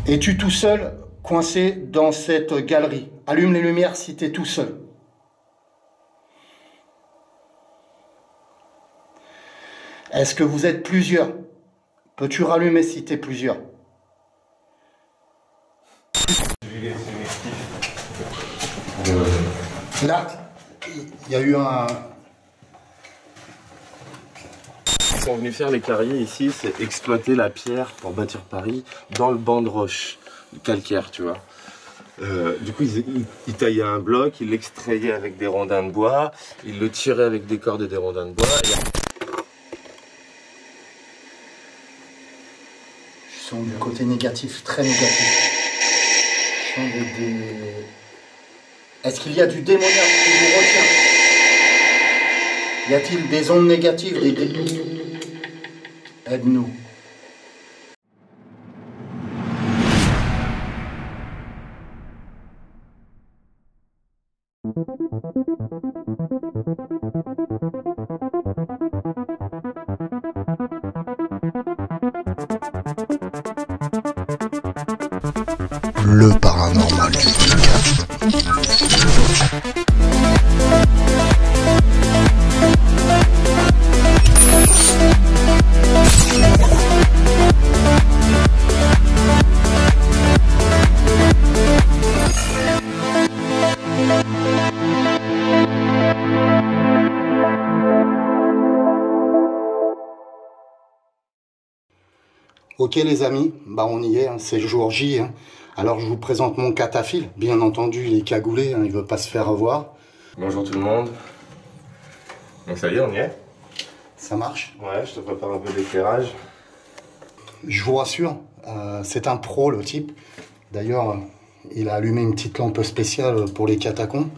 Es-tu tout seul coincé dans cette galerie? Allume les lumières si tu es tout seul. Est-ce que vous êtes plusieurs? Peux-tu rallumer si tu es plusieurs? Là, il y a eu un... Ils sont venus faire les carriers ici, c'est exploiter la pierre pour bâtir Paris dans le banc de roche, calcaire, tu vois. Du coup, ils taillaient un bloc, ils l'extrayaient avec des rondins de bois, ils le tiraient avec des cordes et des rondins de bois. Je sens du côté négatif, très négatif. Je sens des... Est-ce qu'il y a du démoniaque qui vous retient? Y a-t-il des ondes négatives, Aide-nous. Le paranormal du podcast. Ok les amis, bah on y est, hein, c'est le jour J. Hein. Alors je vous présente mon cataphile, bien entendu il est cagoulé, hein, il veut pas se faire revoir. Bonjour tout le monde. Donc ça y est, on y est. Ça marche? Ouais, je te prépare un peu d'éclairage. Je vous rassure, c'est un pro le type. D'ailleurs, il a allumé une petite lampe spéciale pour les catacombes.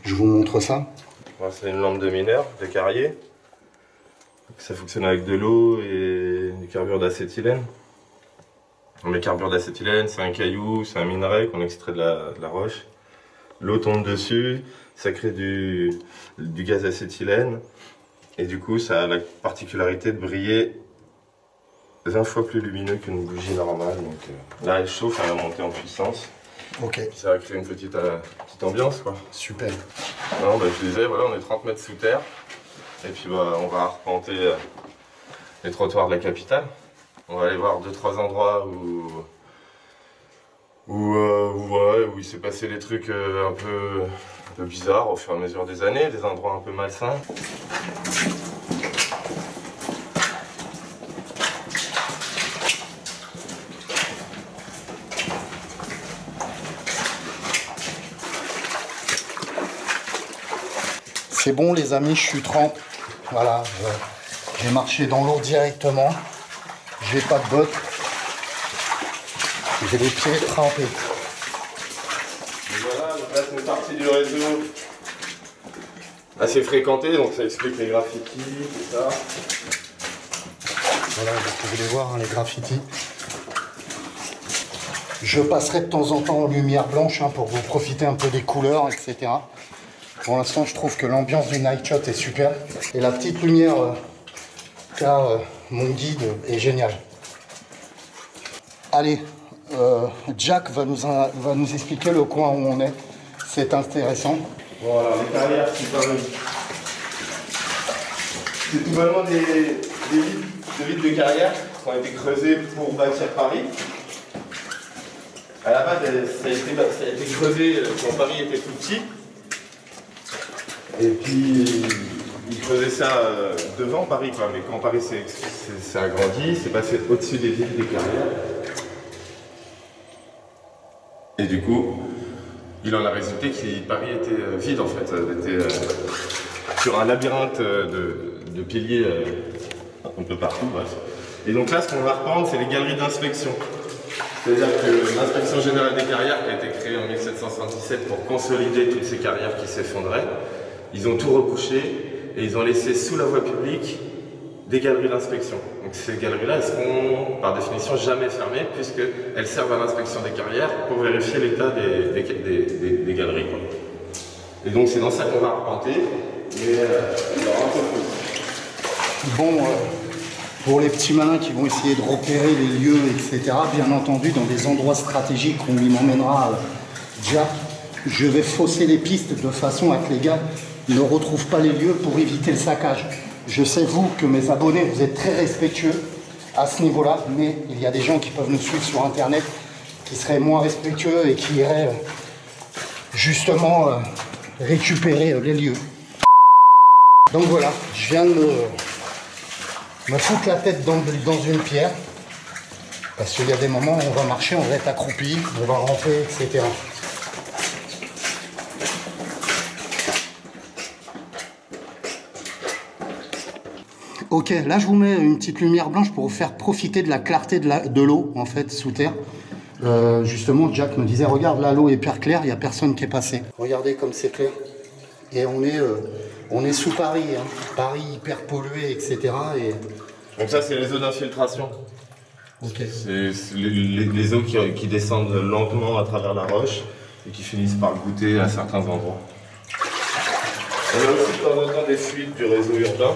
Je vous montre ça. Ouais, c'est une lampe de mineur, de carrier. Ça fonctionne avec de l'eau et du carbure d'acétylène. Le carbure d'acétylène, c'est un caillou, c'est un minerai qu'on extrait de la roche. L'eau tombe dessus, ça crée du gaz acétylène. Et du coup, ça a la particularité de briller 20 fois plus lumineux qu'une bougie normale. Donc là, elle chauffe, elle va monter en puissance. Ok. Puis ça va créer une petite ambiance, quoi. Super. Non, bah, je disais, voilà, on est 30 mètres sous terre. Et puis bah, on va arpenter les trottoirs de la capitale. On va aller voir 2-3 endroits où il s'est passé des trucs un peu bizarres au fur et à mesure des années, des endroits un peu malsains. C'est bon les amis, je suis trempé. Voilà, j'ai marché dans l'eau directement. J'ai pas de bottes. J'ai les pieds trempés. Et voilà, donc là c'est une partie du réseau assez fréquentée, donc ça explique les graffitis, tout ça. Voilà, vous pouvez les voir, hein, les graffitis. Je passerai de temps en temps en lumière blanche hein, pour vous profiter un peu des couleurs, etc. Pour l'instant, je trouve que l'ambiance du night shot est super. Et la petite lumière qu'a mon guide est géniale. Allez, Jack va nous expliquer le coin où on est. C'est intéressant. Bon, alors les carrières, c'est tout simplement des vides de carrière qui ont été creusées pour bâtir Paris. À la base, ça a été creusé quand Paris était tout petit. Et puis, ils creusaient ça devant Paris, quoi. Mais quand Paris s'est agrandi, c'est passé au-dessus des villes, des carrières. Et du coup, il en a résulté que Paris était vide, en fait. Était sur un labyrinthe de piliers un peu partout, bref. Et donc là, ce qu'on va reprendre, c'est les galeries d'inspection. C'est-à-dire que l'inspection générale des carrières, qui a été créée en 1777 pour consolider toutes ces carrières qui s'effondraient, ils ont tout rebouché et ils ont laissé sous la voie publique des galeries d'inspection. Donc ces galeries-là, elles seront par définition jamais fermées puisqu'elles servent à l'inspection des carrières pour vérifier l'état des galeries, quoi. Et donc c'est dans ça qu'on va arpenter, mais il y aura un peu plus. Bon, Pour les petits malins qui vont essayer de repérer les lieux, etc., bien entendu, dans des endroits stratégiques où il m'emmènera Jack, je vais fausser les pistes de façon à que les gars ne retrouvent pas les lieux pour éviter le saccage. Je sais, vous, que mes abonnés, vous êtes très respectueux à ce niveau-là, mais il y a des gens qui peuvent nous suivre sur Internet qui seraient moins respectueux et qui iraient justement récupérer les lieux. Donc voilà, je viens de me foutre la tête dans une pierre, parce qu'il y a des moments où on va marcher, on va être accroupi, on va ramper, etc. Ok, là je vous mets une petite lumière blanche pour vous faire profiter de la clarté de l'eau en fait sous terre. Justement, Jack me disait, regarde là, l'eau est hyper claire, il n'y a personne qui est passé. Regardez comme c'est clair. Et on est sous Paris, hein. Paris hyper pollué, etc. Et... Donc ça, c'est les eaux d'infiltration. Okay. C'est les eaux qui descendent lentement à travers la roche et qui finissent par goûter à certains endroits. On a aussi de temps en temps des fuites du réseau urbain.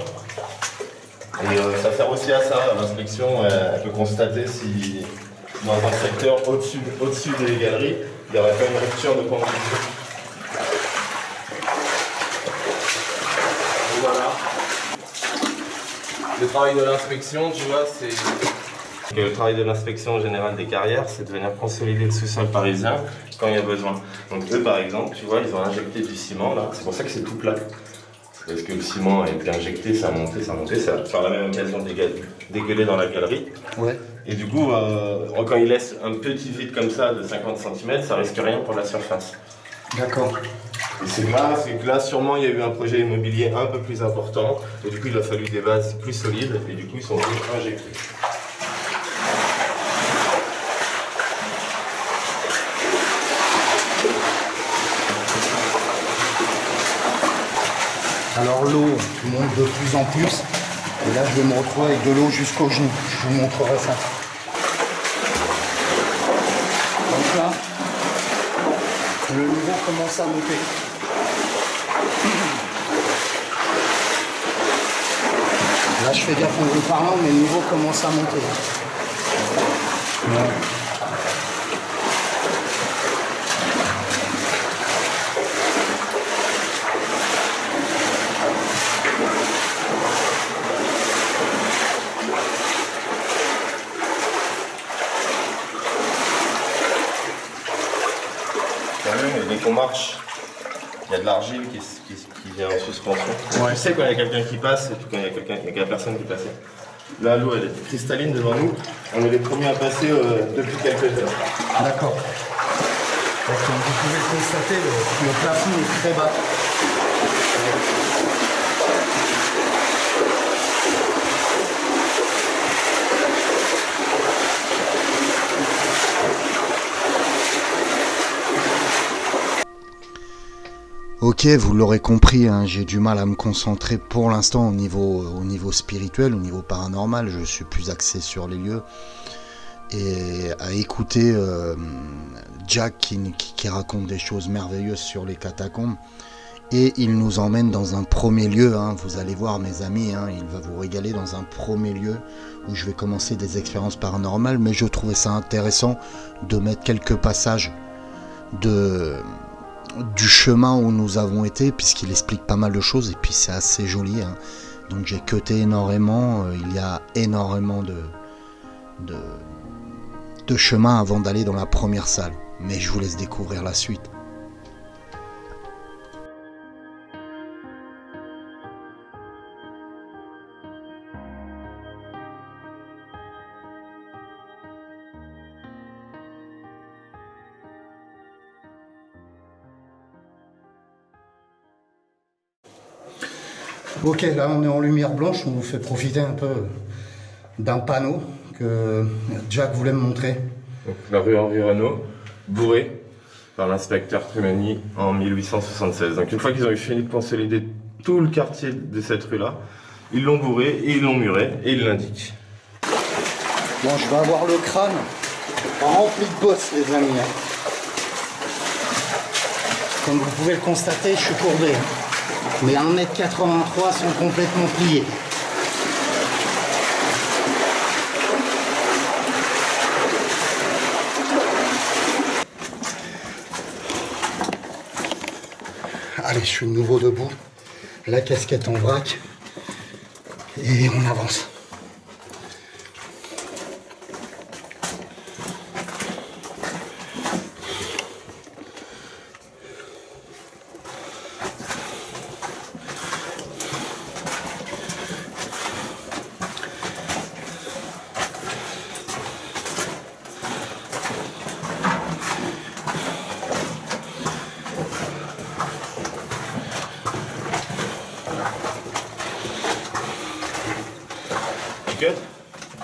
Et ça sert aussi à ça, l'inspection, elle peut constater si dans un secteur au-dessus des galeries, il n'y aurait pas une rupture de conduction. Voilà. Le travail de l'inspection, tu vois, c'est... Le travail de l'inspection générale des carrières, c'est de venir consolider le sous-sol parisien quand il y a besoin. Donc eux, par exemple, tu vois, ils ont injecté du ciment, là. C'est pour ça que c'est tout plat. Parce que le ciment a été injecté, ça a monté, ça va faire la même occasion dégueuler dans la galerie. Ouais. Et du coup, quand il laisse un petit vide comme ça de 50 cm, ça risque rien pour la surface. D'accord. Et c'est que là, sûrement, il y a eu un projet immobilier un peu plus important. Et du coup, il a fallu des bases plus solides. Et du coup, ils sont venus injectés. Alors l'eau monte de plus en plus. Et là, je vais me retrouver avec de l'eau jusqu'aux genoux. Je vous montrerai ça. Donc là, le niveau commence à monter. Là, je fais gaffe en vous parlant, mais le niveau commence à monter. Ouais. Dès qu'on marche, il y a de l'argile qui vient en suspension. Ouais. Tu sais quand il y a quelqu'un qui passe et puis quand il y a personne qui passe. Là, l'eau elle est cristalline devant nous. On est les premiers à passer depuis quelques heures. D'accord. Donc, comme vous pouvez le constater, le plafond est très bas. Ok, vous l'aurez compris, hein, j'ai du mal à me concentrer pour l'instant au niveau spirituel, au niveau paranormal. Je suis plus axé sur les lieux et à écouter Jack qui raconte des choses merveilleuses sur les catacombes. Et il nous emmène dans un premier lieu, hein, vous allez voir mes amis, hein, il va vous régaler dans un premier lieu où je vais commencer des expériences paranormales. Mais je trouvais ça intéressant de mettre quelques passages du chemin où nous avons été, puisqu'il explique pas mal de choses et puis c'est assez joli, hein. Donc j'ai cuté énormément, il y a énormément de chemin avant d'aller dans la première salle, mais je vous laisse découvrir la suite. Ok, là on est en lumière blanche, on vous fait profiter un peu d'un panneau que Jack voulait me montrer. Donc, la rue Henri Renault, bourrée par l'inspecteur Trumani en 1876. Donc une fois qu'ils ont eu fini de consolider tout le quartier de cette rue-là, ils l'ont bourré et ils l'ont muré et ils l'indiquent. Bon, je vais avoir le crâne rempli de bosses, les amis. Comme vous pouvez le constater, je suis courbé. Mes 1,83 m sont complètement pliés. je suis de nouveau debout. La casquette en vrac. Et on avance.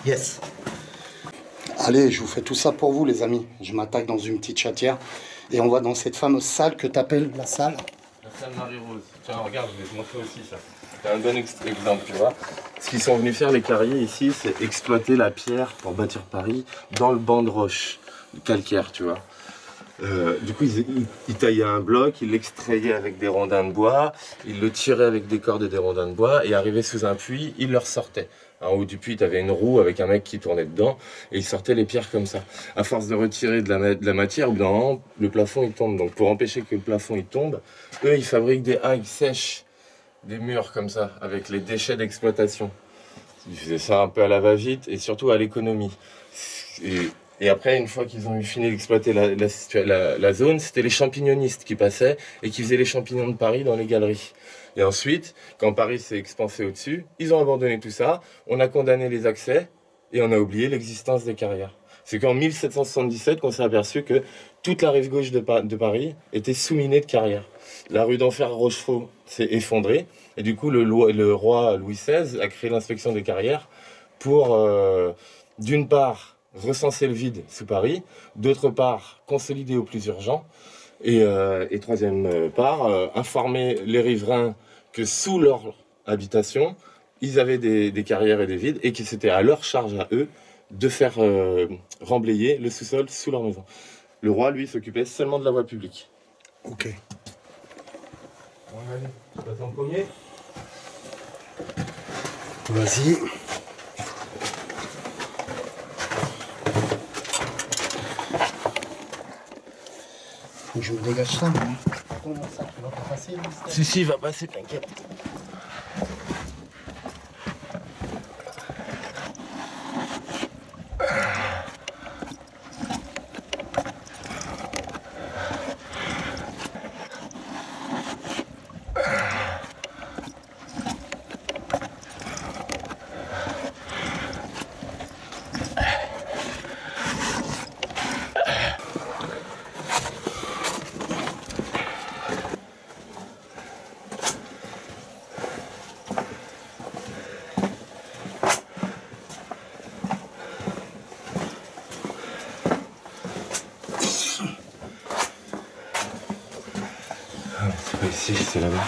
Yes. Allez, je vous fais tout ça pour vous, les amis. Je m'attaque dans une petite chatière et on va dans cette fameuse salle que tu appelles la salle. La salle Marie-Rose. Tiens, regarde, je vais te montrer aussi ça. C'est un bon exemple, tu vois. Ce qu'ils sont venus faire, les carriers ici, c'est exploiter la pierre pour bâtir Paris dans le banc de roche, calcaire, tu vois. Du coup, ils taillaient un bloc, ils l'extrayaient avec des rondins de bois, ils le tiraient avec des cordes et des rondins de bois, et arrivé sous un puits, ils le ressortaient. En haut du puits, tu avais une roue avec un mec qui tournait dedans, et il sortait les pierres comme ça. À force de retirer de la matière, le plafond il tombe. Donc pour empêcher que le plafond il tombe, eux ils fabriquent des algues sèches, des murs comme ça, avec les déchets d'exploitation. Ils faisaient ça un peu à la va-vite, et surtout à l'économie. Et après, une fois qu'ils ont eu fini d'exploiter la zone, c'était les champignonistes qui passaient et qui faisaient les champignons de Paris dans les galeries. Et ensuite, quand Paris s'est expansé au-dessus, ils ont abandonné tout ça, on a condamné les accès et on a oublié l'existence des carrières. C'est qu'en 1777 qu'on s'est aperçu que toute la rive gauche de Paris était sous-minée de carrières. La rue d'Enfer Rochefort s'est effondrée et du coup le roi Louis XVI a créé l'inspection des carrières pour, d'une part, recenser le vide sous Paris, d'autre part, consolider au plus urgent, et troisième part, informer les riverains que sous leur habitation, ils avaient des carrières et des vides, et que c'était à leur charge à eux de faire remblayer le sous-sol sous leur maison. Le roi, lui, s'occupait seulement de la voie publique. Ok. Bon, allez, tu passes en premier. Vas-y. Faut que je me dégage ça, moi. Comment ça, tu vas pas passer? Si, il va passer, t'inquiète. C'est pas ici, c'est là-bas.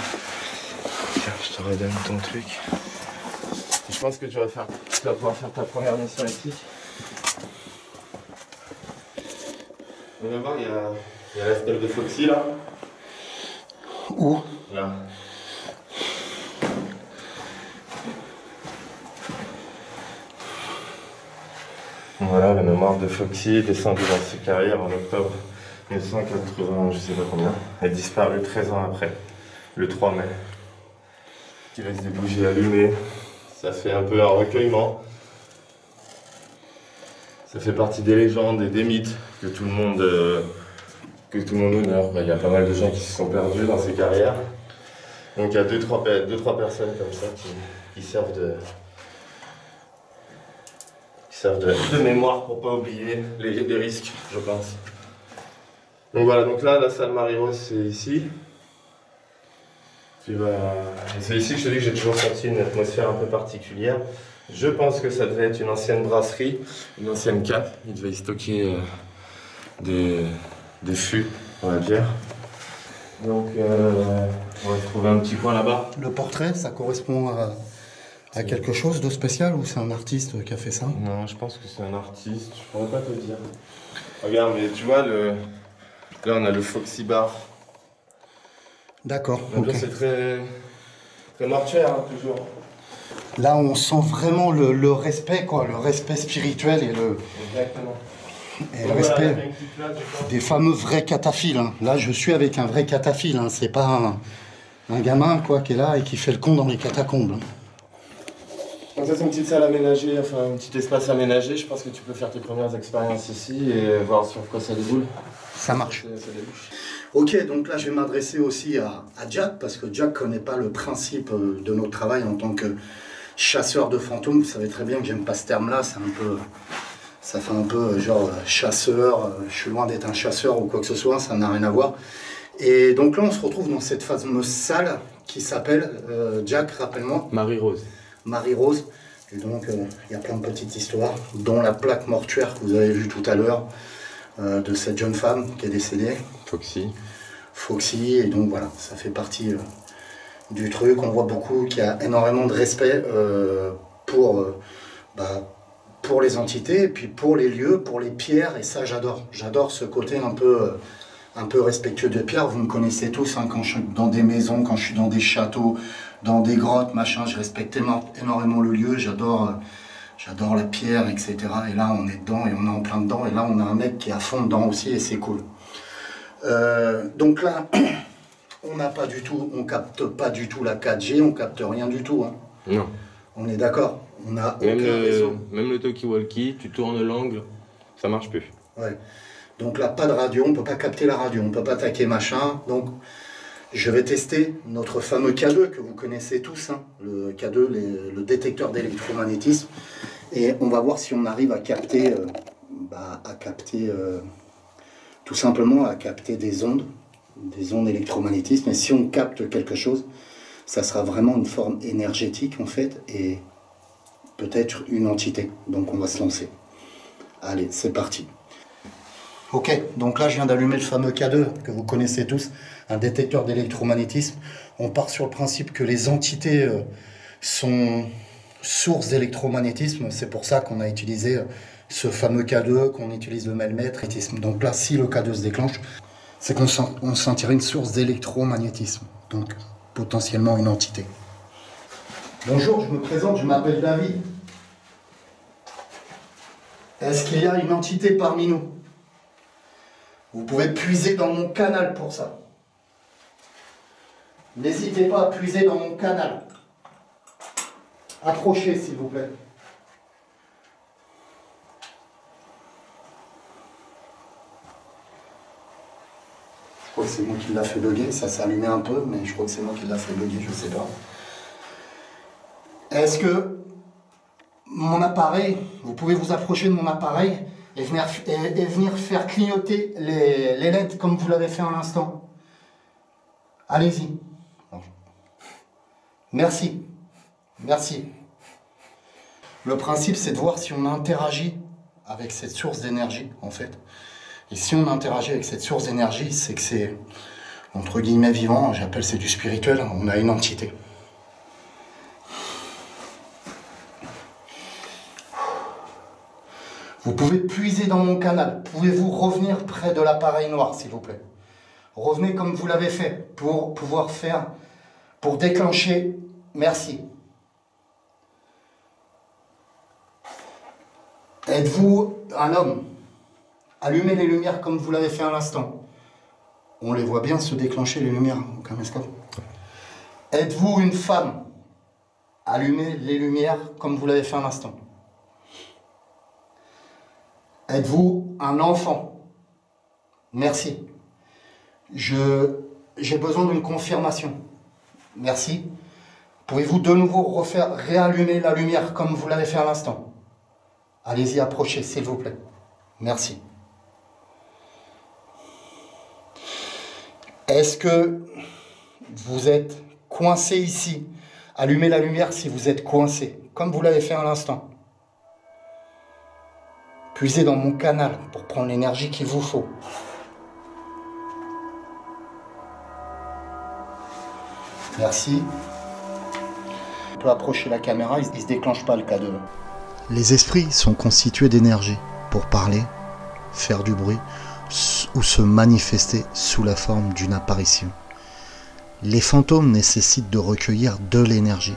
Tiens, je te redonne ton truc. Et je pense que tu vas pouvoir faire ta première mission ici. On va voir, il y a la stèle de Foxy là. Où? Là. Voilà, la mémoire de Foxy, descendue dans ses carrières en octobre 1980, je sais pas combien. Elle disparut 13 ans après, le 3 mai. Qui laisse des bougies allumées. Ça fait un peu un recueillement. Ça fait partie des légendes et des mythes que tout le monde honore. Il y a pas mal de gens qui se sont perdus dans ces carrières. Donc il y a deux, trois personnes comme ça qui servent de mémoire pour pas oublier les risques, je pense. Donc voilà, donc là, la salle Marie-Rose, c'est ici. C'est ici que je te dis que j'ai toujours senti une atmosphère un peu particulière. Je pense que ça devait être une ancienne brasserie, une ancienne cave. Il devait y stocker des fûts pour la bière. Donc on va trouver un petit coin là-bas. Le portrait, ça correspond à quelque chose de spécial ou c'est un artiste qui a fait ça? Non, je pense que c'est un artiste, je pourrais pas te le dire. Regarde, mais tu vois, là on a le Foxy Bar. D'accord. Okay. C'est très mortuaire, hein, toujours. Là, on sent vraiment le respect, quoi, le respect spirituel et le. Exactement. Et le respect des fameux vrais cataphiles. Hein. Là, je suis avec un vrai cataphile. Hein. C'est pas un gamin quoi qui est là et qui fait le con dans les catacombes. Donc ça c'est une petite salle aménagée, enfin un petit espace aménagé. Je pense que tu peux faire tes premières expériences ici et voir sur quoi ça déboule. Ça marche. Ça débouche. Ok, donc là je vais m'adresser aussi à Jack, parce que Jack connaît pas le principe de notre travail en tant que chasseur de fantômes. Vous savez très bien que j'aime pas ce terme-là, c'est un peu... Ça fait un peu genre chasseur, je suis loin d'être un chasseur ou quoi que ce soit, ça n'a rien à voir. Et donc là on se retrouve dans cette fameuse salle qui s'appelle, Jack, rappelle-moi. Marie-Rose. Marie-Rose. Et donc il y a plein de petites histoires, dont la plaque mortuaire que vous avez vue tout à l'heure, de cette jeune femme qui est décédée. Foxy, et donc voilà, ça fait partie du truc. On voit beaucoup qu'il y a énormément de respect pour les entités, et puis pour les lieux, pour les pierres, et ça j'adore. J'adore ce côté un peu respectueux des pierres. Vous me connaissez tous, hein, quand je suis dans des maisons, quand je suis dans des châteaux, dans des grottes, machin, je respecte énormément le lieu, j'adore la pierre, etc. Et là on est dedans, et on est en plein dedans, et là on a un mec qui est à fond dedans aussi, et c'est cool. Donc là, on capte pas du tout la 4G, on capte rien du tout. Hein. Non. On est d'accord. On a même le talkie-walkie, tu tournes l'angle, ça marche plus. Ouais. Donc là, pas de radio, on peut pas capter la radio, on peut pas attaquer machin. Donc, je vais tester notre fameux K2 que vous connaissez tous, hein, le K2, le détecteur d'électromagnétisme, et on va voir si on arrive à capter, tout simplement à capter des ondes électromagnétisme. Et si on capte quelque chose, ça sera vraiment une forme énergétique en fait, et peut-être une entité. Donc on va se lancer. Allez, c'est parti. Ok, donc là je viens d'allumer le fameux K2 que vous connaissez tous, un détecteur d'électromagnétisme. On part sur le principe que les entités sont source d'électromagnétisme. C'est pour ça qu'on a utilisé ce fameux K2, qu'on utilise le mailmètre. Donc là, si le K2 se déclenche, c'est qu'on sentirait une source d'électromagnétisme. Donc potentiellement une entité. Bonjour, je me présente, je m'appelle David. Est-ce qu'il y a une entité parmi nous? Vous pouvez puiser dans mon canal pour ça. N'hésitez pas à puiser dans mon canal. Approchez, s'il vous plaît. Je crois que c'est moi qui l'a fait bugger. Ça s'est allumé un peu, mais je crois que c'est moi qui l'a fait bugger, je sais pas. Est-ce que mon appareil, vous pouvez vous approcher de mon appareil et venir faire clignoter les LED comme vous l'avez fait à l'instant? Allez-y. Merci. Merci. Le principe, c'est de voir si on interagit avec cette source d'énergie, en fait. Et si on interagit avec cette source d'énergie, c'est que c'est, entre guillemets, vivant. J'appelle c'est du spirituel. On a une entité. Vous pouvez puiser dans mon canal. Pouvez-vous revenir près de l'appareil noir, s'il vous plaît? Revenez comme vous l'avez fait pour pouvoir faire, pour déclencher. Merci. Êtes-vous un homme? Allumez les lumières comme vous l'avez fait à l'instant. On les voit bien se déclencher les lumières au caméscope. Êtes-vous une femme? Allumez les lumières comme vous l'avez fait à l'instant. Êtes-vous un enfant? Merci. J'ai besoin d'une confirmation. Merci. Pouvez-vous de nouveau réallumer la lumière comme vous l'avez fait à l'instant? Allez-y, approchez, s'il vous plaît. Merci. Est-ce que vous êtes coincé ici? Allumez la lumière si vous êtes coincé, comme vous l'avez fait à l'instant. Puisez dans mon canal pour prendre l'énergie qu'il vous faut. Merci. On peut approcher la caméra, il ne se déclenche pas le K2. Les esprits sont constitués d'énergie pour parler, faire du bruit ou se manifester sous la forme d'une apparition. Les fantômes nécessitent de recueillir de l'énergie.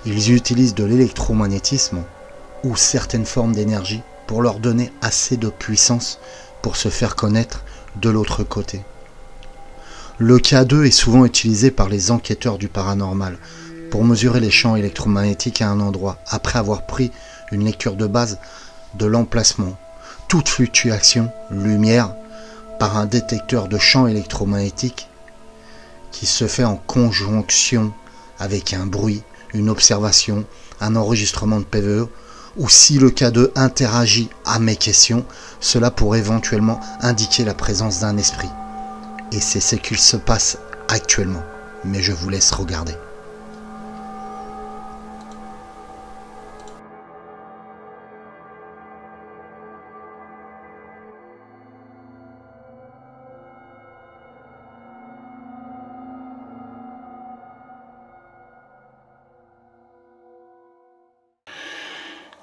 Ils utilisent de l'électromagnétisme ou certaines formes d'énergie pour leur donner assez de puissance pour se faire connaître de l'autre côté. Le K2 est souvent utilisé par les enquêteurs du paranormal pour mesurer les champs électromagnétiques à un endroit, après avoir pris une lecture de base de l'emplacement. Toute fluctuation, lumière, par un détecteur de champs électromagnétiques qui se fait en conjonction avec un bruit, une observation, un enregistrement de PVE, ou si le K2 interagit à mes questions, cela pourrait éventuellement indiquer la présence d'un esprit. Et c'est ce qu'il se passe actuellement. Mais je vous laisse regarder.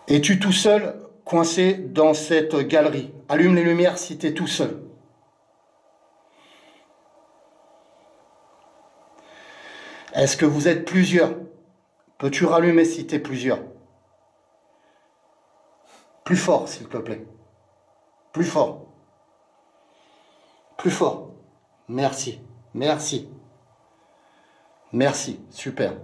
Es-tu tout seul, coincé dans cette galerie? Allume les lumières si tu es tout seul. Est-ce que vous êtes plusieurs? Peux-tu rallumer si tu es plusieurs? Plus fort, s'il te plaît. Plus fort. Plus fort. Merci. Merci. Merci. Super.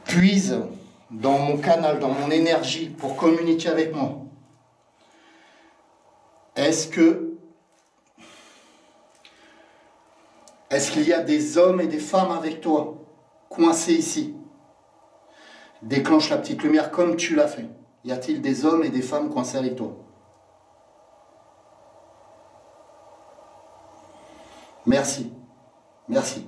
Puise dans mon canal, dans mon énergie pour communiquer avec moi. Est-ce qu'il y a des hommes et des femmes avec toi, coincés ici? Déclenche la petite lumière comme tu l'as fait. Y a-t-il des hommes et des femmes coincés avec toi? Merci. Merci.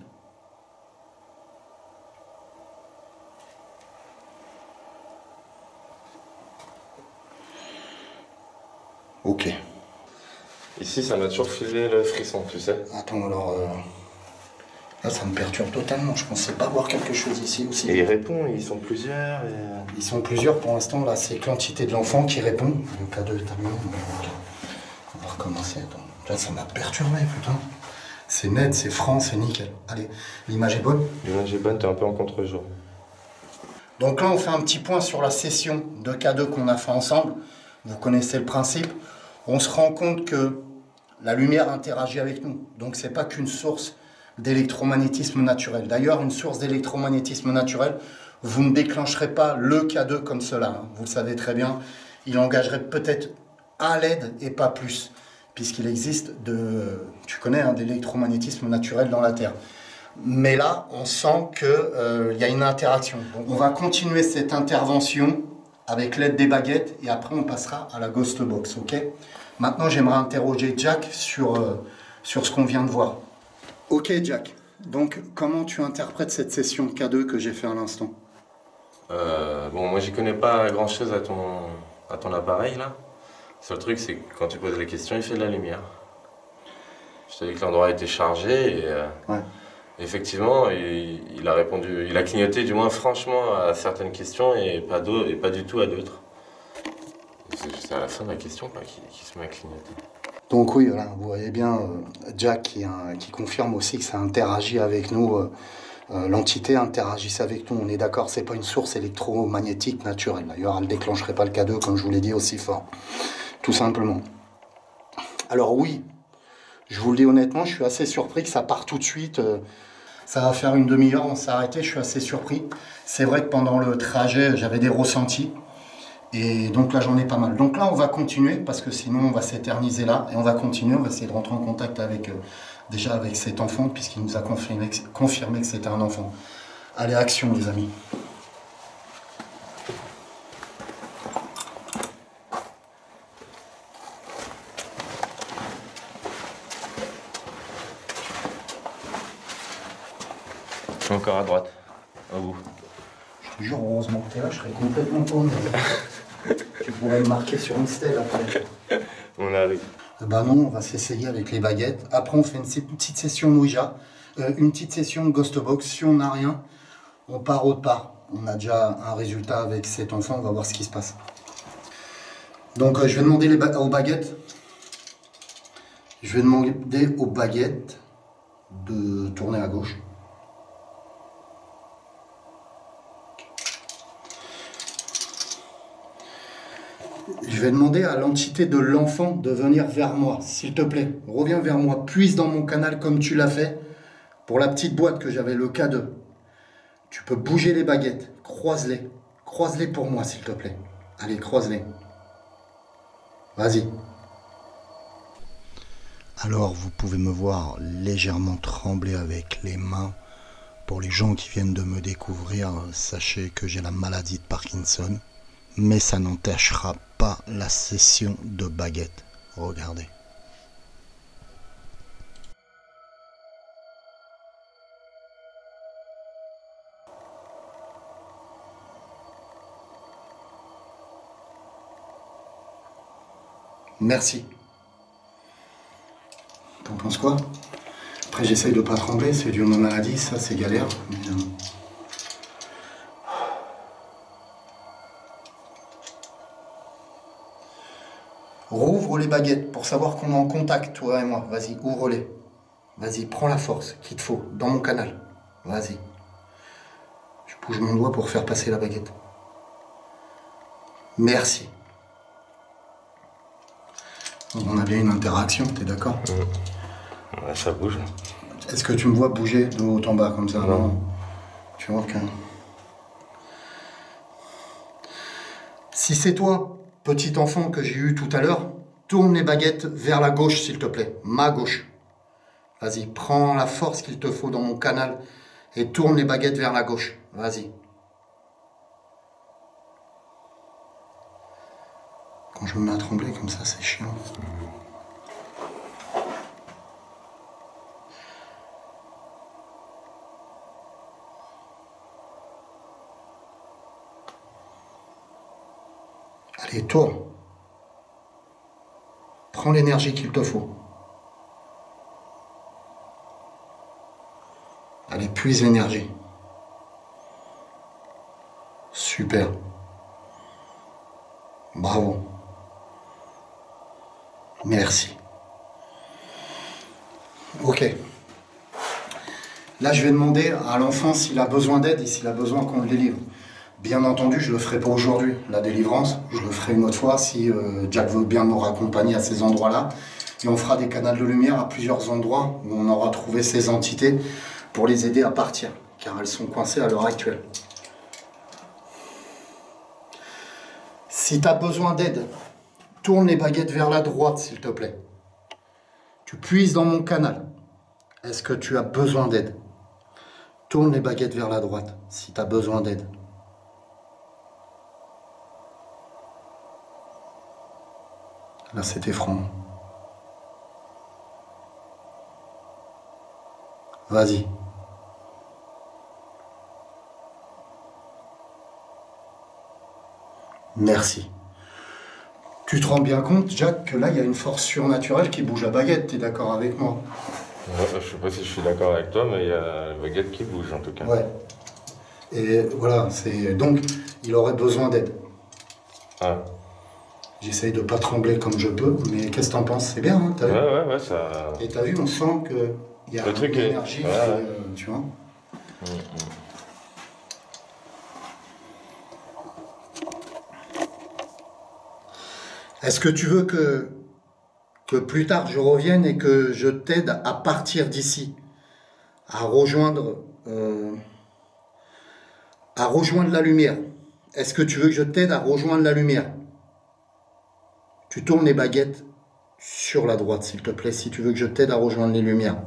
Ok. Ici, ça m'a toujours filé le frisson, tu sais. Attends, alors... Là, ça me perturbe totalement. Je pensais pas voir quelque chose ici aussi. Et il répond, ils sont plusieurs. Et... Ils sont plusieurs pour l'instant. Là, c'est que l'entité de l'enfant qui répond. Le cas de tableau. On va recommencer. Attends. Là, ça m'a perturbé, putain. C'est net, c'est franc, c'est nickel. Allez, l'image est bonne? L'image est bonne, t'es un peu en contre-jour. Donc là, on fait un petit point sur la session de K2 qu'on a fait ensemble. Vous connaissez le principe. On se rend compte que la lumière interagit avec nous. Donc, c'est pas qu'une source d'électromagnétisme naturel. D'ailleurs, une source d'électromagnétisme naturel, vous ne déclencherez pas le K2 comme cela. Hein. Vous le savez très bien. Il engagerait peut-être un LED et pas plus, puisqu'il existe tu connais, hein, d'électromagnétisme naturel dans la Terre. Mais là, on sent qu'il y a une interaction. Donc, on va continuer cette intervention avec l'aide des baguettes et après on passera à la Ghost Box, ok? Maintenant, j'aimerais interroger Jack sur ce qu'on vient de voir. Ok, Jack. Donc, comment tu interprètes cette session K2 que j'ai fait à l'instant? Bon, moi, j'y connais pas grand-chose à ton appareil, là. Le seul truc, c'est que quand tu poses les questions, il fait de la lumière. Je t'ai dit que l'endroit était chargé et... Ouais. Effectivement, il a répondu, il a clignoté du moins franchement à certaines questions et pas du tout à d'autres. C'est juste à la fin de la question qui se met à clignoter. Donc oui, voilà, vous voyez bien Jack qui confirme aussi que ça interagit avec nous, l'entité interagisse avec nous, on est d'accord, c'est pas une source électromagnétique naturelle. D'ailleurs, elle ne déclencherait pas le K2 comme je vous l'ai dit aussi fort, tout simplement. Alors oui, je vous le dis honnêtement, je suis assez surpris que ça part tout de suite. Ça va faire une demi-heure, on s'est arrêté, je suis assez surpris. C'est vrai que pendant le trajet, j'avais des ressentis. Et donc là, j'en ai pas mal. Donc là, on va continuer, parce que sinon, on va s'éterniser là. Et on va continuer, on va essayer de rentrer en contact avec, déjà avec cet enfant, puisqu'il nous a confirmé que c'était un enfant. Allez, action, les amis. Encore à droite, à vous. Je te jure, heureusement que t'es là, je serais complètement paumé. Tu pourrais me marquer sur une stèle après. On arrive. Bah non, on va s'essayer avec les baguettes. Après, on fait une petite session Ouija, une petite session Ghost Box. Si on n'a rien, on part autre part. On a déjà un résultat avec cet enfant, on va voir ce qui se passe. Donc, je vais demander aux baguettes. Je vais demander aux baguettes de tourner à gauche. Je vais demander à l'entité de l'enfant de venir vers moi, s'il te plaît. Reviens vers moi, puise dans mon canal comme tu l'as fait pour la petite boîte que j'avais, le K2. Tu peux bouger les baguettes, croise-les. Croise-les pour moi, s'il te plaît. Allez, croise-les. Vas-y. Alors, vous pouvez me voir légèrement trembler avec les mains. Pour les gens qui viennent de me découvrir, sachez que j'ai la maladie de Parkinson. Mais ça n'empêchera pas la session de baguette. Regardez. Merci. T'en penses quoi? Après, j'essaye de pas trembler, c'est dû à ma maladie, ça c'est galère. Mais, rouvre les baguettes pour savoir qu'on est en contact, toi et moi. Vas-y, ouvre-les. Vas-y, prends la force qu'il te faut dans mon canal. Vas-y. Je bouge mon doigt pour faire passer la baguette. Merci. On a bien une interaction, t'es d'accord? Ouais, ça bouge. Est-ce que tu me vois bouger de haut en bas comme ça? Non. Tu vois que... Si c'est toi, petit enfant que j'ai eu tout à l'heure, tourne les baguettes vers la gauche, s'il te plaît. Ma gauche. Vas-y, prends la force qu'il te faut dans mon canal et tourne les baguettes vers la gauche. Vas-y. Quand je me mets à trembler comme ça, c'est chiant. Allez, tourne. Prends l'énergie qu'il te faut. Allez, puise l'énergie. Super. Bravo. Merci. Ok. Là, je vais demander à l'enfant s'il a besoin d'aide et s'il a besoin qu'on le délivre. Bien entendu, je ne le ferai pas aujourd'hui, la délivrance. Je le ferai une autre fois si Jack veut bien me raccompagner à ces endroits-là. Et on fera des canaux de lumière à plusieurs endroits où on aura trouvé ces entités pour les aider à partir, car elles sont coincées à l'heure actuelle. Si tu as besoin d'aide, tourne les baguettes vers la droite, s'il te plaît. Tu puises dans mon canal. Est-ce que tu as besoin d'aide? Tourne les baguettes vers la droite, si tu as besoin d'aide. Là, c'était franc. Vas-y. Merci. Tu te rends bien compte, Jack, que là, il y a une force surnaturelle qui bouge la baguette. Tu es d'accord avec moi? Ouais, je sais pas si je suis d'accord avec toi, mais il y a la baguette qui bouge en tout cas. Ouais. Et voilà, c'est donc, il aurait besoin d'aide. Ah. J'essaye de pas trembler comme je peux, mais qu'est-ce que t'en penses? C'est bien, hein, t'as vu? Ouais, ça... Et t'as vu, on sent qu'il y a une énergie, tu vois. Est-ce que tu veux que plus tard je revienne et que je t'aide à partir d'ici, à rejoindre la lumière? Est-ce que tu veux que je t'aide à rejoindre la lumière? Tu tournes les baguettes sur la droite, s'il te plaît, si tu veux que je t'aide à rejoindre les lumières.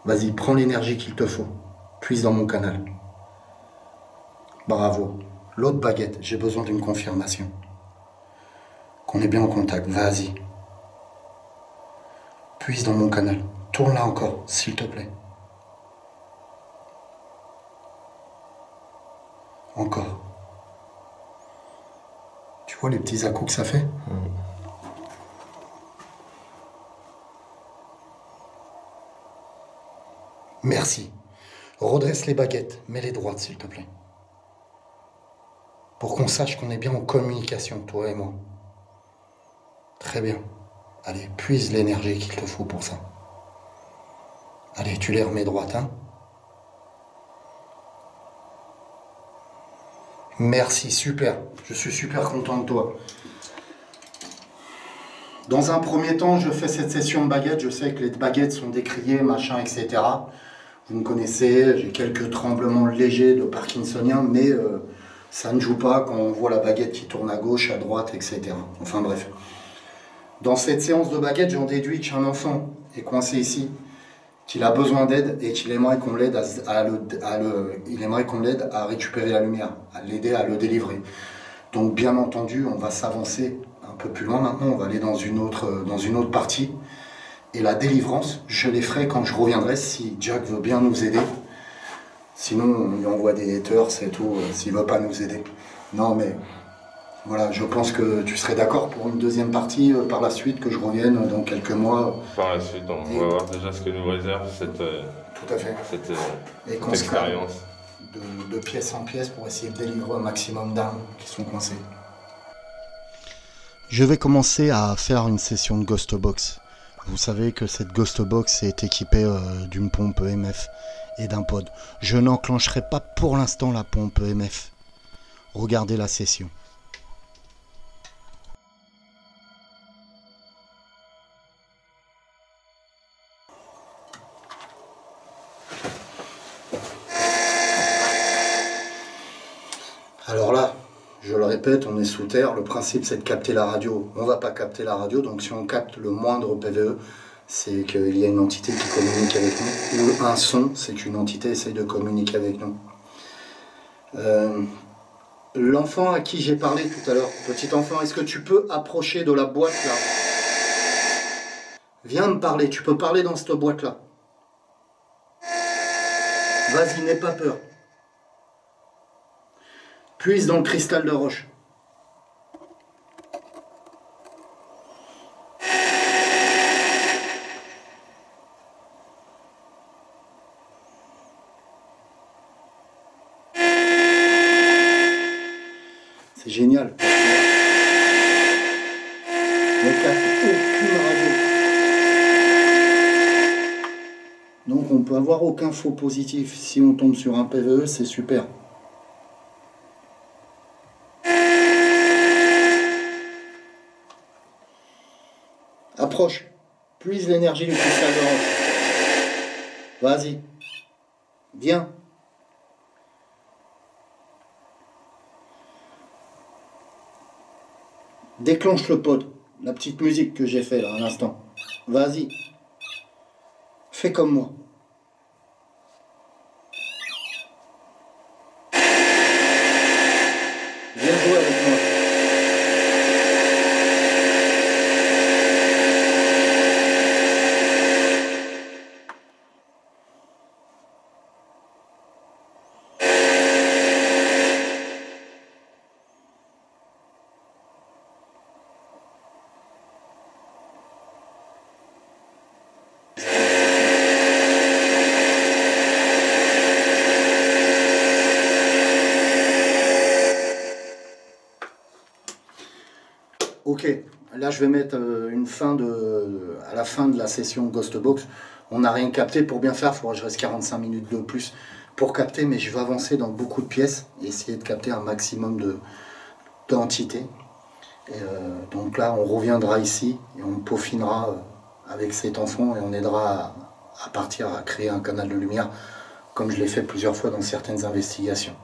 Vas-y, prends l'énergie qu'il te faut. Puise dans mon canal. Bravo. L'autre baguette, j'ai besoin d'une confirmation. Qu'on est bien en contact. Vas-y. Puise dans mon canal. Tourne-la encore, s'il te plaît. Encore. Tu vois les petits à-coups que ça fait? Merci. Redresse les baguettes, mets-les droites, s'il te plaît. Pour qu'on sache qu'on est bien en communication, toi et moi. Très bien. Allez, puise l'énergie qu'il te faut pour ça. Allez, tu les remets droites, hein? Merci, super. Je suis super content de toi. Dans un premier temps, je fais cette session de baguettes. Je sais que les baguettes sont décriées, machin, etc. Vous me connaissez, j'ai quelques tremblements légers de parkinsonien, mais ça ne joue pas quand on voit la baguette qui tourne à gauche, à droite, etc. Enfin bref. Dans cette séance de baguettes, j'en déduis qu'un enfant est coincé ici, qu'il a besoin d'aide et qu'il aimerait qu'on l'aide à récupérer la lumière, à l'aider à le délivrer. Donc bien entendu, on va s'avancer un peu plus loin maintenant, on va aller dans une autre partie. Et la délivrance, je les ferai quand je reviendrai, si Jack veut bien nous aider. Sinon, on lui envoie des haters, c'est tout, s'il ne veut pas nous aider. Non, mais voilà, je pense que tu serais d'accord pour une deuxième partie par la suite, que je revienne dans quelques mois. Par la suite, on va voir déjà ce que nous réserve cette expérience. De pièce en pièce pour essayer de délivrer un maximum d'armes qui sont coincées. Je vais commencer à faire une session de Ghost Box. Vous savez que cette Ghost Box est équipée d'une pompe EMF et d'un pod. Je n'enclencherai pas pour l'instant la pompe EMF. Regardez la session. Alors là, je le répète, on est sous terre. Le principe, c'est de capter la radio. On ne va pas capter la radio, donc si on capte le moindre PVE, c'est qu'il y a une entité qui communique avec nous. Ou un son, c'est qu'une entité essaye de communiquer avec nous. L'enfant à qui j'ai parlé tout à l'heure, petit enfant, est-ce que tu peux approcher de la boîte là? Viens me parler, tu peux parler dans cette boîte là. Vas-y, n'aie pas peur. Puise dans le cristal de roche. C'est génial. On capte aucune radio. Donc on peut avoir aucun faux positif. Si on tombe sur un PVE, c'est super. Approche, puise l'énergie du cristal de roche. Vas-y, viens. Déclenche le pod, la petite musique que j'ai fait là à l'instant. Vas-y, fais comme moi. Viens jouer avec moi. Ok, là je vais mettre à la fin de la session Ghost Box. On n'a rien capté. Pour bien faire, il faudra que je reste 45 minutes de plus pour capter, mais je vais avancer dans beaucoup de pièces et essayer de capter un maximum d'entités. Donc là, on reviendra ici et on peaufinera avec cet enfant et on aidera à partir à créer un canal de lumière, comme je l'ai fait plusieurs fois dans certaines investigations.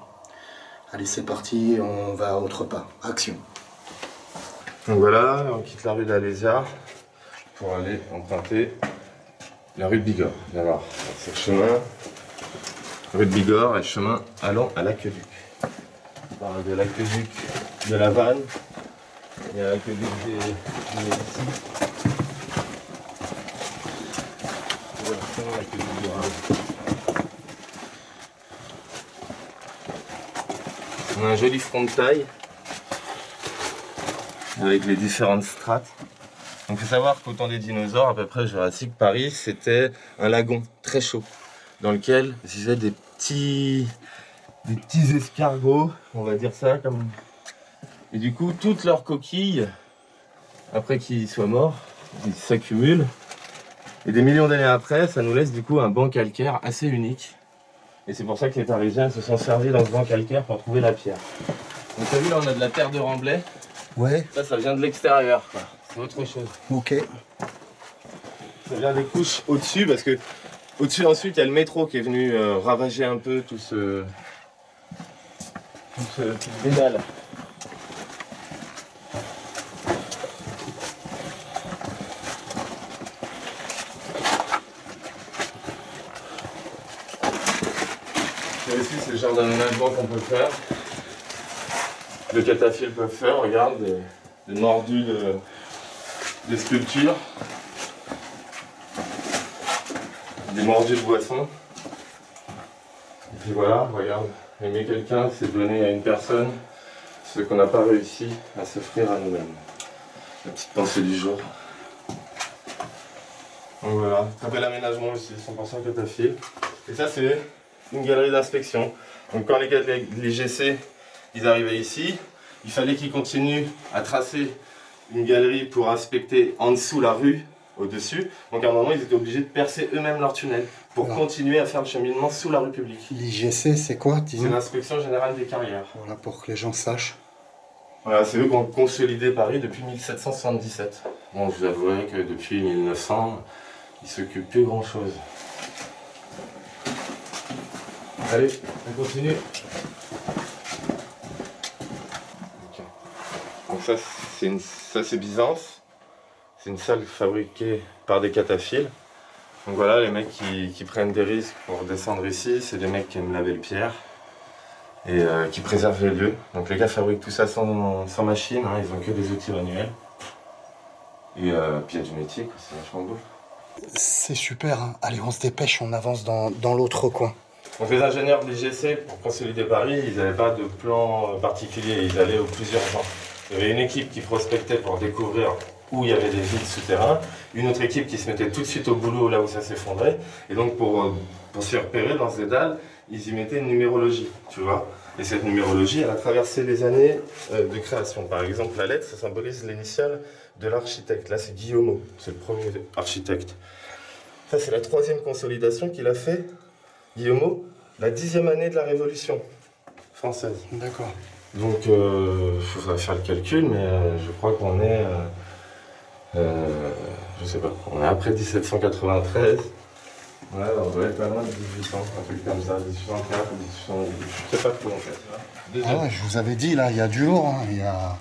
Allez, c'est parti, on va autre part. Action. Donc voilà, on quitte la rue d'Alésia pour aller emprunter la rue de Bigorre. Alors, c'est le chemin, rue de Bigorre et chemin allant à l'Aqueduc. On parle de l'Aqueduc de la Vanne, il y a l'Aqueduc des Médicis. L'Aqueduc du Rhin. On a un joli front de taille avec les différentes strates. Donc il faut savoir qu'au temps des dinosaures, à peu près Jurassique Paris, c'était un lagon très chaud dans lequel vivaient des petits escargots, on va dire ça comme. Et du coup, toutes leurs coquilles, après qu'ils soient morts, ils s'accumulent. Et des millions d'années après, ça nous laisse du coup un banc calcaire assez unique. Et c'est pour ça que les Parisiens se sont servis dans ce banc calcaire pour trouver la pierre. Donc t'as vu là on a de la terre de remblai. Ouais. Ça vient de l'extérieur, quoi. C'est autre chose. Ok. Ça vient des couches au-dessus parce que au-dessus ensuite il y a le métro qui est venu ravager un peu tout ce dédale. Et ici c'est le genre d'aménagement qu'on peut faire. Les cataphiles peuvent faire, regarde, des mordus des sculptures, des mordus de boissons. Et puis voilà, regarde, aimer quelqu'un, c'est donner à une personne ce qu'on n'a pas réussi à s'offrir à nous-mêmes. La petite pensée du jour. Donc voilà, très bel aménagement aussi, 100% cataphile. Et ça c'est une galerie d'inspection. Donc quand les GC ils arrivaient ici, il fallait qu'ils continuent à tracer une galerie pour inspecter en dessous la rue, au-dessus. Donc à un moment, ils étaient obligés de percer eux-mêmes leur tunnel pour continuer à faire le cheminement sous la rue publique. L'IGC, c'est quoi? C'est l'inspection générale des carrières. Voilà, pour que les gens sachent. Voilà, c'est eux qui ont consolidé Paris depuis 1777. Bon, je vous avouerai que depuis 1900, ils s'occupent plus grand-chose. Allez, on continue. Donc ça c'est Byzance, c'est une salle fabriquée par des cataphiles. Donc voilà, les mecs qui prennent des risques pour descendre ici, c'est des mecs qui aiment laver le pierre et qui préservent les lieux. Donc les gars fabriquent tout ça sans machine, hein, ils ont que des outils manuels. Et puis il y a du métier, c'est vachement beau. C'est super, hein. Allez, on se dépêche, on avance dans l'autre coin. Donc les ingénieurs de l'IGC, pour consolider Paris, ils n'avaient pas de plan particulier, ils allaient aux plusieurs gens. Il y avait une équipe qui prospectait pour découvrir où il y avait des vides souterrains, une autre équipe qui se mettait tout de suite au boulot là où ça s'effondrait, et donc pour s'y repérer dans ce dédale, ils y mettaient une numérologie, tu vois. Et cette numérologie, elle a traversé les années de création. Par exemple, la lettre, ça symbolise l'initiale de l'architecte. Là, c'est Guillaumeau, c'est le premier architecte. Ça, c'est la 3e consolidation qu'il a fait, Guillaumeau, la 10e année de la Révolution française. D'accord. Donc, il faudrait faire le calcul, mais je crois qu'on est, je sais pas, on est après 1793. Ouais, on doit être pas loin de 1800, un truc comme ça, 1804, 1800, je sais pas trop en fait. Ah ouais, je vous avais dit, là, il y a du lourd, hein.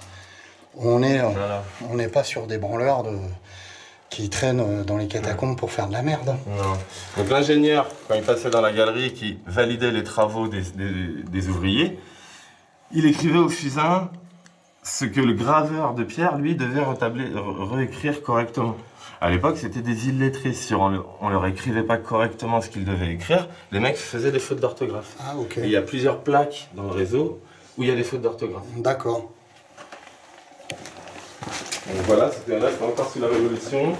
On n'est pas sur des branleurs qui traînent dans les catacombes pour faire de la merde. Non. Donc l'ingénieur, quand il passait dans la galerie, qui validait les travaux des ouvriers, il écrivait au fusain ce que le graveur de pierre, lui, devait réécrire correctement. À l'époque, c'était des illettrés. Si on leur écrivait pas correctement ce qu'ils devaient écrire, les mecs faisaient des fautes d'orthographe. Ah, ok. Et il y a plusieurs plaques dans le réseau où il y a des fautes d'orthographe. D'accord. Donc voilà, c'était encore sous la Révolution.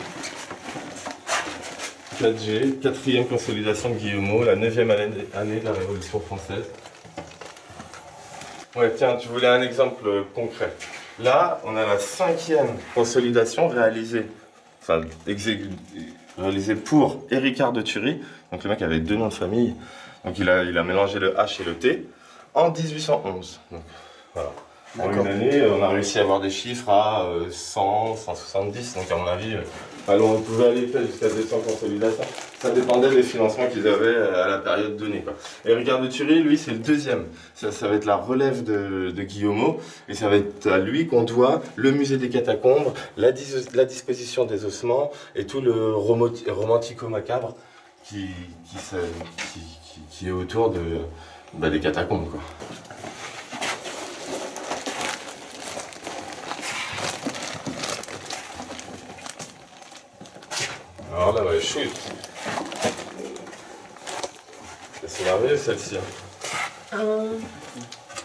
4G, 4e consolidation de Guillaumeau, la 9e année de la Révolution française. Ouais, tiens, tu voulais un exemple concret. Là, on a la 5e consolidation réalisée pour Héricard de Thury. Donc le mec avait 2 noms de famille. Donc il a mélangé le H et le T en 1811. Donc voilà. En une année, on a réussi à avoir des chiffres à 100, 170. Donc à mon avis, on pouvait aller jusqu'à 200 consolidations. Ça dépendait des financements qu'ils avaient à la période donnée, quoi. Et Héricard de Thury, lui, c'est le 2e. Ça va être la relève de Guillaumeau. Et ça va être à lui qu'on doit le musée des catacombes, la disposition des ossements et tout le romantico-macabre qui est autour des catacombes, quoi. Alors là, ouais, chouette. C'est merveilleux celle-ci.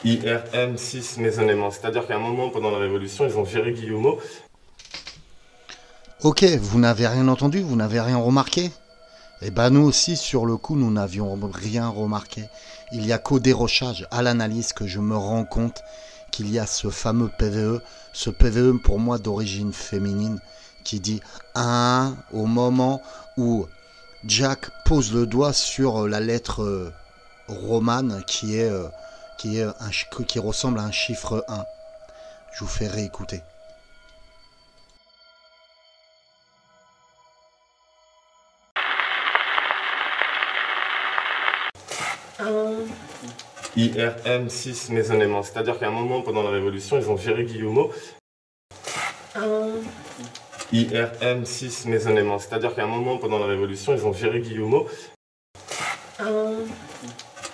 IRM 6 maisonnement. C'est-à-dire qu'à un moment, pendant la Révolution, ils ont viré Guillaumeau. Ok, vous n'avez rien entendu, vous n'avez rien remarqué? Eh ben nous aussi, sur le coup, nous n'avions rien remarqué. Il n'y a qu'au dérochage, à l'analyse, que je me rends compte qu'il y a ce fameux PVE, ce PVE pour moi d'origine féminine, qui dit 1 au moment où Jack pose le doigt sur la lettre romane qui ressemble à un chiffre 1. Je vous fais réécouter. IRM 6 maisonnement, c'est-à-dire qu'à un moment pendant la Révolution, ils ont viré Guillemot. IRM 6 maisonnement, c'est-à-dire qu'à un moment pendant la Révolution, ils ont viré Guillemot.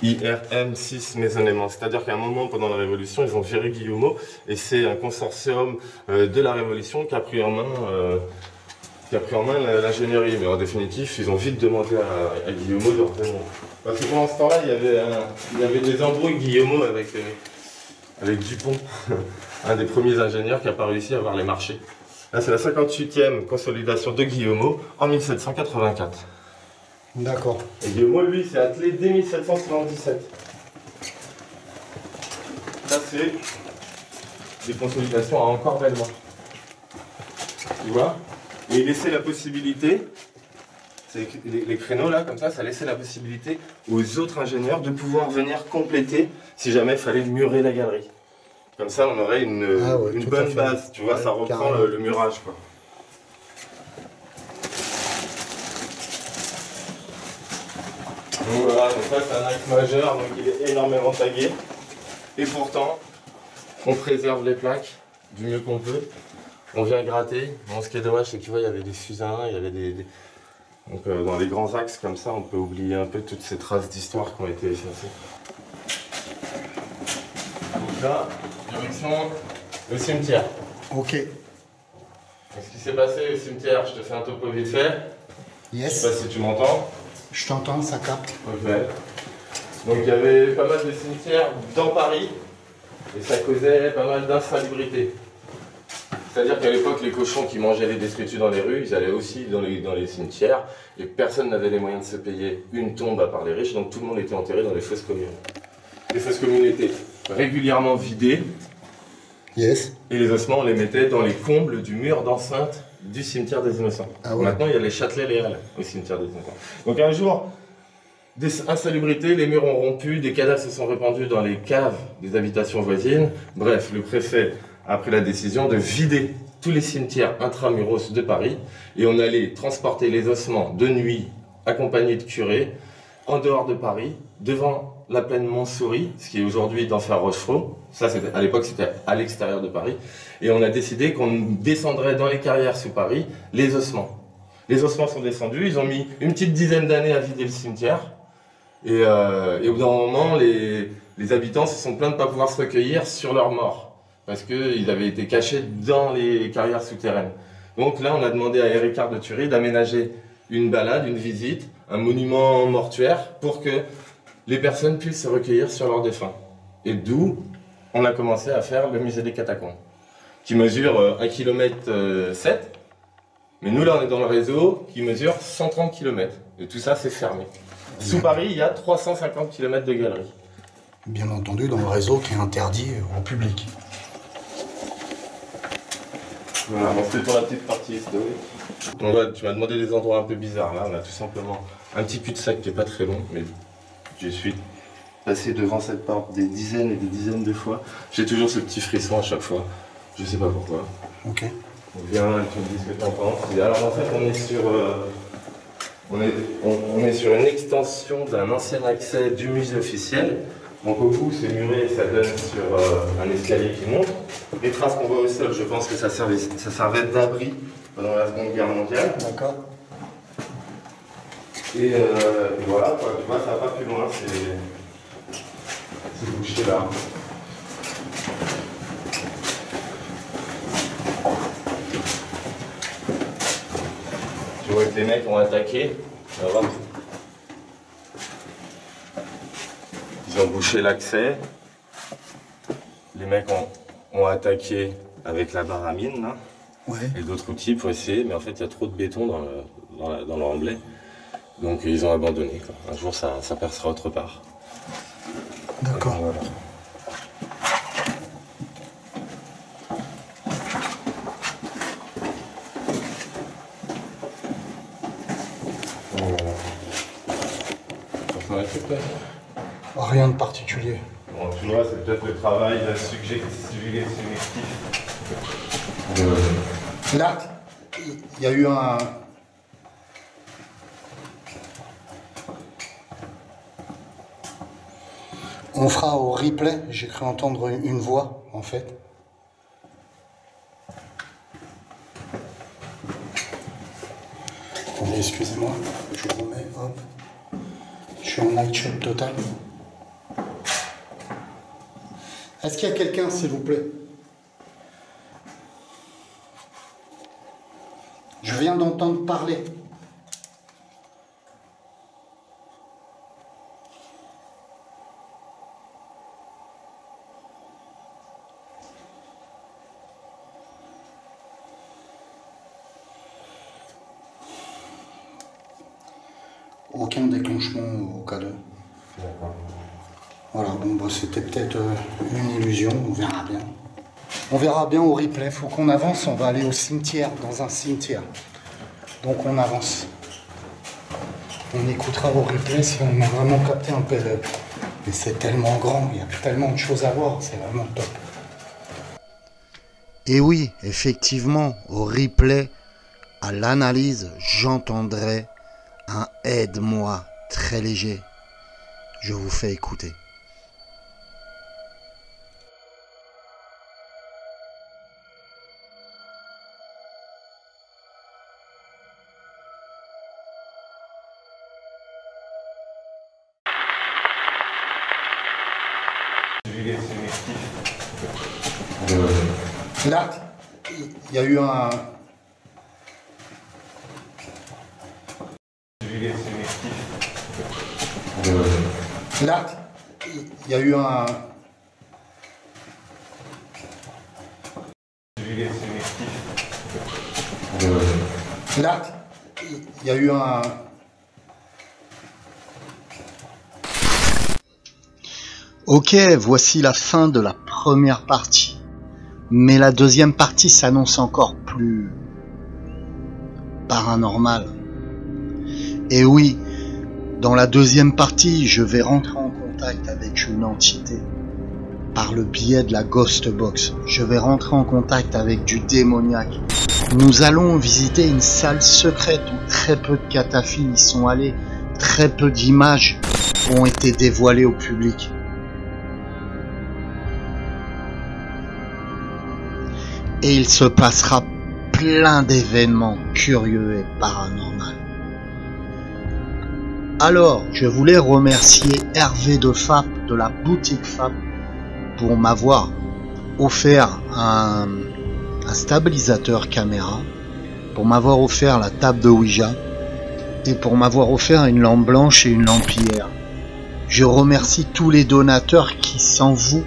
IRM 6 maisonnement, c'est-à-dire qu'à un moment pendant la Révolution, ils ont viré Guillemot, et c'est un consortium de la Révolution qui a pris en main l'ingénierie, mais en définitive, ils ont vite demandé à Guillemot de revenir. Parce que pendant ce temps-là, il y avait des embrouilles Guillemot avec Dupont, un des premiers ingénieurs qui n'a pas réussi à avoir les marchés. Là, c'est la 58e consolidation de Guillemot en 1784. D'accord. Et Guillemot, lui, s'est attelé dès 1777. Ça, c'est des consolidations à encore bellement. Tu vois? Et il laissait la possibilité, les créneaux là, comme ça laissait la possibilité aux autres ingénieurs de pouvoir venir compléter si jamais il fallait murer la galerie. Comme ça, on aurait une bonne base, tu vois, ça reprend le murage, quoi. Donc voilà, donc ça c'est un axe majeur, donc il est énormément tagué. Et pourtant, on préserve les plaques du mieux qu'on peut. On vient gratter. Bon, ce qui est dommage, c'est que tu vois, il y avait des fusains, il y avait des... Donc dans les grands axes comme ça, on peut oublier un peu toutes ces traces d'histoire qui ont été effacées. Donc là, direction le cimetière. Ok. Donc, ce qui s'est passé au cimetière, je te fais un topo vite fait. Yes. Je sais pas si tu m'entends. Je t'entends, ça capte. Ok. Donc il y avait pas mal de cimetières dans Paris et ça causait pas mal d'insalubrité. C'est-à-dire qu'à l'époque, les cochons qui mangeaient les détritus dans les rues, ils allaient aussi dans les cimetières et personne n'avait les moyens de se payer une tombe à part les riches, donc tout le monde était enterré dans les fosses communes. Les fosses communes étaient régulièrement vidées. Yes. Et les ossements, on les mettait dans les combles du mur d'enceinte du cimetière des Innocents. Ah ouais. Maintenant, il y a les Châtelet-Léal au cimetière des Innocents. Donc un jour, des insalubrités, les murs ont rompu, des cadavres se sont répandus dans les caves des habitations voisines. Bref, le préfet a pris la décision de vider tous les cimetières intramuros de Paris et on allait transporter les ossements de nuit accompagnés de curés en dehors de Paris, devant la plaine Montsouris, ce qui est aujourd'hui d'Enfer Rochefort. Ça, à l'époque, c'était à l'extérieur de Paris. Et on a décidé qu'on descendrait dans les carrières sous Paris les ossements. Les ossements sont descendus, ils ont mis une petite dizaine d'années à vider le cimetière. Et au bout d'un moment, les habitants se sont plaints de ne pas pouvoir se recueillir sur leurs morts. Parce qu'ils avaient été cachés dans les carrières souterraines. Donc là, on a demandé à Héricard de Thury d'aménager une balade, une visite, un monument mortuaire pour que les personnes puissent se recueillir sur leurs défunts. Et d'où on a commencé à faire le musée des catacombes, qui mesure 1,7 km. Mais nous, là, on est dans le réseau qui mesure 130 km. Et tout ça, c'est fermé. Sous Paris, il y a 350 km de galeries. Bien entendu, dans le réseau qui est interdit au public. Voilà, bon, c'était pour la petite partie historique. Donc là, tu m'as demandé des endroits un peu bizarres. Là, on a tout simplement un petit cul-de-sac qui n'est pas très long, mais je suis passé devant cette porte des dizaines et des dizaines de fois. J'ai toujours ce petit frisson à chaque fois. Je sais pas pourquoi. Ok. Donc viens, tu me dis ce que tu en penses. Et alors en fait, on est sur une extension d'un ancien accès du musée officiel. Donc au bout, c'est muré, ça donne sur un escalier qui monte. Les traces qu'on voit au sol, je pense que ça servait d'abri pendant la Seconde Guerre mondiale. D'accord. Et voilà, quoi. Tu vois, ça va pas plus loin, c'est bouché là. Tu vois que les mecs ont attaqué. Alors, ils ont bouché l'accès. Les mecs ont attaqué avec la barre à mine là, et d'autres outils pour essayer, mais en fait il y a trop de béton dans le remblai. Donc ils ont abandonné, quoi. Un jour ça percera autre part. D'accord. Voilà. Voilà. Ça fait un truc là. Rien de particulier. Bon, tu vois, c'est peut-être le travail suggestif. Là, il y a eu un... On fera au replay, j'ai cru entendre une voix, en fait. Attendez, excusez-moi, je remets, hop. Je suis en night shot total. Est-ce qu'il y a quelqu'un, s'il vous plaît? Je viens d'entendre parler. Aucun déclenchement au cas de. D'accord. Voilà, bon, bah, c'était peut-être une illusion, on verra bien. On verra bien au replay, faut qu'on avance, on va aller au cimetière, dans un cimetière. Donc on avance. On écoutera au replay si on a vraiment capté un peu. Mais c'est tellement grand, il y a tellement de choses à voir, c'est vraiment top. Et oui, effectivement, au replay, à l'analyse, j'entendrai un aide-moi très léger. Je vous fais écouter. Là, il y a eu un... Là, il y a eu un... Là, il y a eu un... Ok, voici la fin de la première partie. Mais la deuxième partie s'annonce encore plus paranormale. Et oui, dans la deuxième partie, je vais rentrer en contact avec une entité par le biais de la Ghost Box. Je vais rentrer en contact avec du démoniaque. Nous allons visiter une salle secrète où très peu de cataphiles y sont allés, très peu d'images ont été dévoilées au public. Et il se passera plein d'événements curieux et paranormaux. Alors, je voulais remercier Hervé de FAP, de la boutique FAP, pour m'avoir offert un stabilisateur caméra, pour m'avoir offert la table de Ouija, et pour m'avoir offert une lampe blanche et une lampilière. Je remercie tous les donateurs qui, sans vous,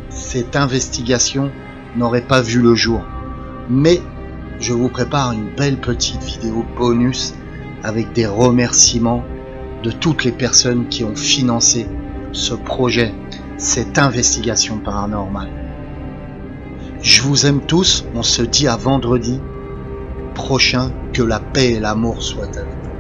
cette investigation n'aurait pas vu le jour. Mais je vous prépare une belle petite vidéo bonus avec des remerciements de toutes les personnes qui ont financé ce projet, cette investigation paranormale. Je vous aime tous, on se dit à vendredi prochain, que la paix et l'amour soient avec vous.